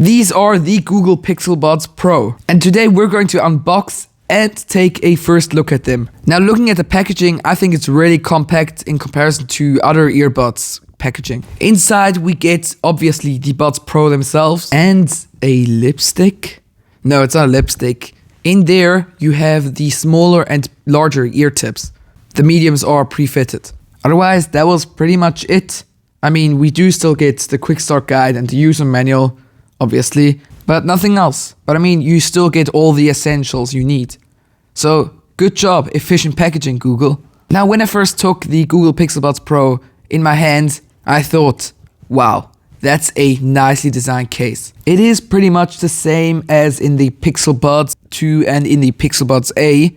These are the Google Pixel Buds Pro, and today we're going to unbox and take a first look at them. Now, looking at the packaging, I think it's really compact in comparison to other earbuds packaging. Inside we get obviously the Buds Pro themselves and a lipstick. No, it's not a lipstick. In there you have the smaller and larger ear tips. The mediums are pre-fitted. Otherwise, that was pretty much it. I mean, we do still get the quick start guide and the user manual, obviously, but nothing else. But I mean, you still get all the essentials you need. So, good job, efficient packaging, Google. Now, when I first took the Google Pixel Buds Pro in my hand, I thought, wow, that's a nicely designed case. It is pretty much the same as in the Pixel Buds 2 and in the Pixel Buds A,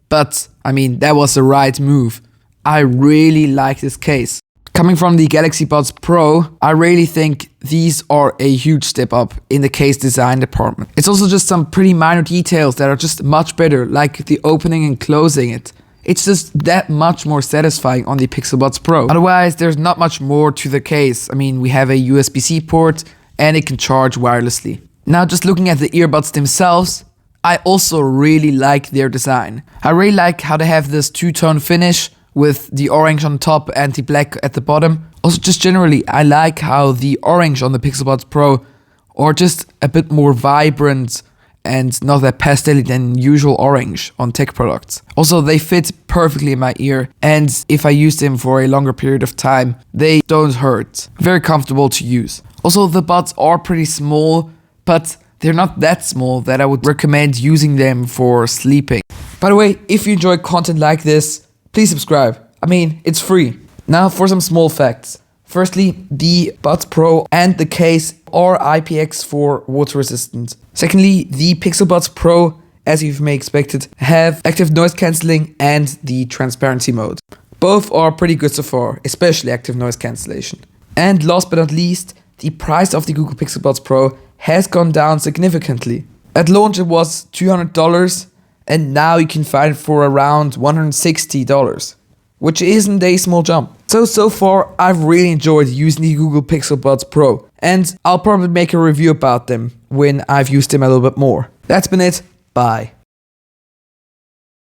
but I mean, that was the right move. I really like this case. Coming from the Galaxy Buds Pro, I really think these are a huge step up in the case design department. It's also just some pretty minor details that are just much better, like the opening and closing it. It's just that much more satisfying on the Pixel Buds Pro. Otherwise, there's not much more to the case. I mean, we have a USB-C port and it can charge wirelessly. Now, just looking at the earbuds themselves, I also really like their design. I really like how they have this two-tone finish with the orange on top and the black at the bottom. Also, just generally, I like how the orange on the Pixel Buds Pro are just a bit more vibrant and not that pastel than usual orange on tech products. Also, they fit perfectly in my ear, and if I use them for a longer period of time, they don't hurt. Very comfortable to use. Also, the buds are pretty small, but they're not that small that I would recommend using them for sleeping. By the way, if you enjoy content like this, please subscribe. I mean, it's free. Now for some small facts. Firstly, the Buds Pro and the case are IPX4 water resistant. Secondly, the Pixel Buds Pro, as you may expect it, have active noise cancelling and the transparency mode. Both are pretty good so far, especially active noise cancellation. And last but not least, the price of the Google Pixel Buds Pro has gone down significantly. At launch it was $200, and now you can find it for around $160, which isn't a small jump. So far I've really enjoyed using the Google Pixel Buds Pro, and I'll probably make a review about them when I've used them a little bit more. That's been it, bye.